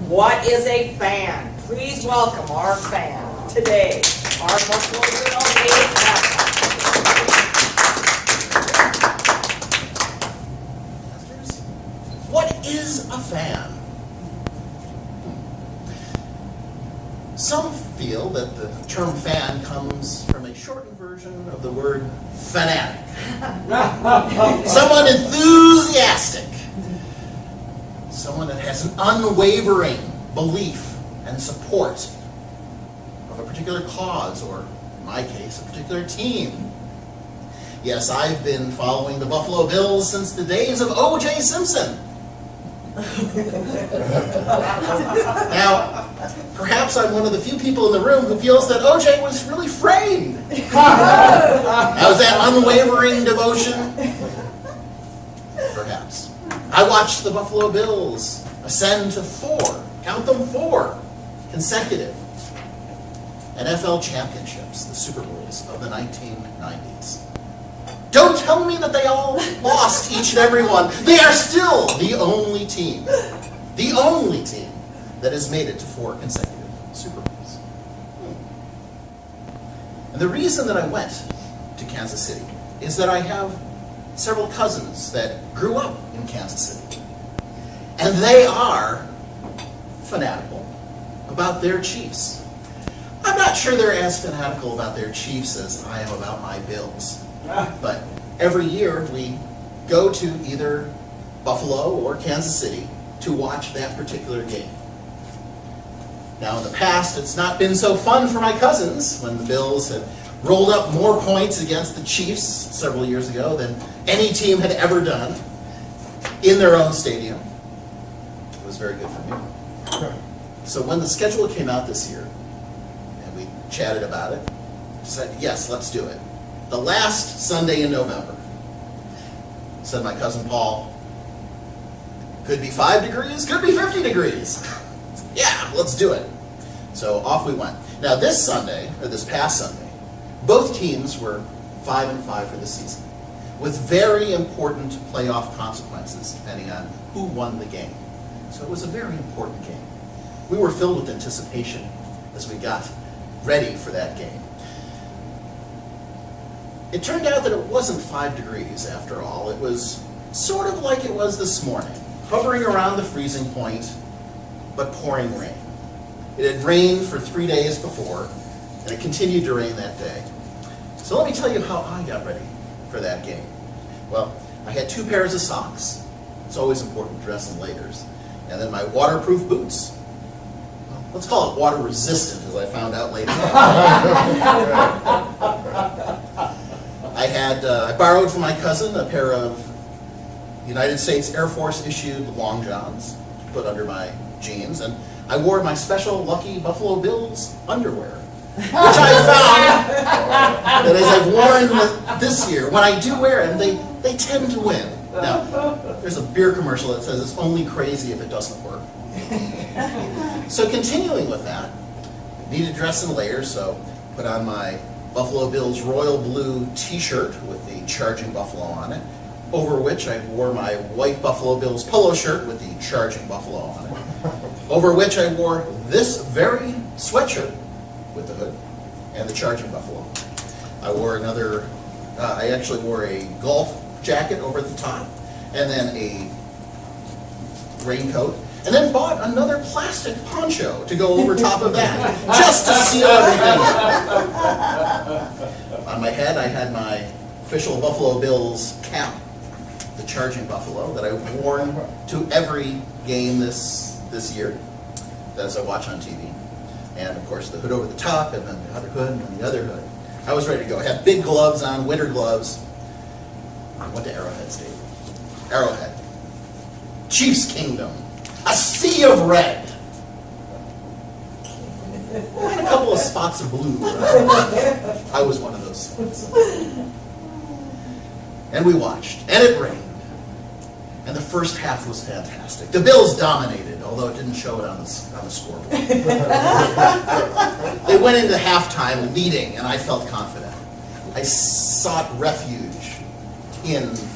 What is a fan? Please welcome our fan today, our Buffalo Bills Dave Cavanaugh. What is a fan? Some feel that the term fan comes from a shortened version of the word fanatic. Someone enthusiastic. Someone that has an unwavering belief and support of a particular cause, or in my case, a particular team. Yes, I've been following the Buffalo Bills since the days of O.J. Simpson. Now, perhaps I'm one of the few people in the room who feels that O.J. was really framed. That was that unwavering devotion. Perhaps. I watched the Buffalo Bills ascend to 4, count them 4, consecutive NFL championships, the Super Bowls of the 1990s. Don't tell me that they all lost each and every one. They are still the only team that has made it to 4 consecutive Super Bowls. And the reason that I went to Kansas City is that I have several cousins that grew up in Kansas City. And they are fanatical about their Chiefs. I'm not sure they're as fanatical about their Chiefs as I am about my Bills. But every year we go to either Buffalo or Kansas City to watch that particular game. Now in the past, it's not been so fun for my cousins when the Bills have rolled up more points against the Chiefs several years ago than any team had ever done in their own stadium. It was very good for me. So when the schedule came out this year, and we chatted about it, decided, yes, let's do it. The last Sunday in November, said my cousin Paul, could be 5 degrees, could be 50 degrees. Yeah, let's do it. So off we went. Now this Sunday, or this past Sunday, both teams were 5-5 for the season, with very important playoff consequences depending on who won the game. So it was a very important game. We were filled with anticipation as we got ready for that game. It turned out that it wasn't 5 degrees after all. It was sort of like it was this morning, hovering around the freezing point, but pouring rain. It had rained for 3 days before, and it continued to rain that day. So let me tell you how I got ready for that game. Well, I had 2 pairs of socks. It's always important to dress in layers. And then my waterproof boots. Well, let's call it water resistant, as I found out later. I borrowed from my cousin a pair of United States Air Force issued long johns to put under my jeans, and I wore my special Lucky Buffalo Bills underwear, which I found that as I've worn this year, when I do wear them, they tend to win. Now, there's a beer commercial that says it's only crazy if it doesn't work. So continuing with that, needed to dress in layers, so put on my Buffalo Bills royal blue t-shirt with the Charging Buffalo on it, over which I wore my white Buffalo Bills polo shirt with the Charging Buffalo on it, over which I wore this very sweatshirt with the hood and the Charging Buffalo. I actually wore a golf jacket over the top, and then a raincoat, and then bought another plastic poncho to go over top of that, just to seal everything. On my head, I had my official Buffalo Bills cap, the Charging Buffalo, that I've worn to every game this year, as I watch on TV. And of course, the hood over the top, and then the other hood, and then the other hood. I was ready to go. I had big gloves on, winter gloves. I went to Arrowhead Stadium. Arrowhead. Chiefs Kingdom. A sea of red. And a couple of spots of blue. I was one of those spots. And we watched. And it rained. And the first half was fantastic. The Bills dominated, although it didn't show it on the scoreboard. They went into halftime leading, and I felt confident. I sought refuge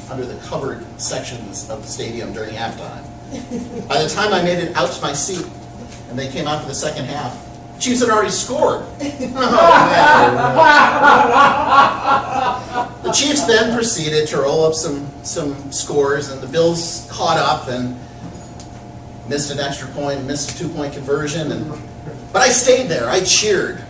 under the covered sections of the stadium during halftime. By the time I made it out to my seat, and they came out for the second half, the Chiefs had already scored. The Chiefs then proceeded to roll up some scores, and the Bills caught up and missed an extra point, missed a 2-point conversion, but I stayed there. I cheered,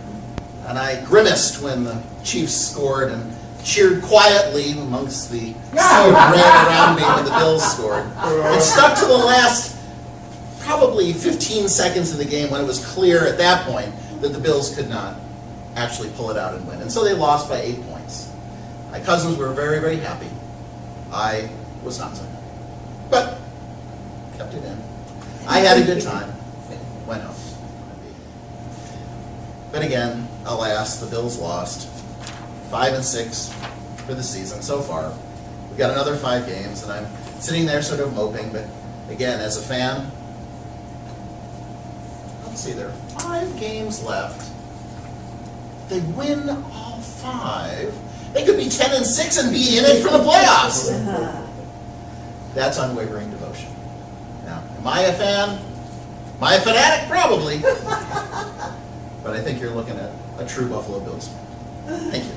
and I grimaced when the Chiefs scored, and cheered quietly amongst the sea of red around me when the Bills scored. It stuck to the last probably 15 seconds of the game when it was clear at that point that the Bills could not actually pull it out and win. And so they lost by 8 points. My cousins were very, very happy. I was not so happy. But kept it in. I had a good time. Went home. But again, alas, the Bills lost. 5-6 for the season so far. We've got another 5 games, and I'm sitting there sort of moping, but again, as a fan, let's see, there are 5 games left. They win all 5. They could be 10-6 and be in it for the playoffs. That's unwavering devotion. Now, am I a fan? Am I a fanatic? Probably. But I think you're looking at a true Buffalo Bills fan. Thank you.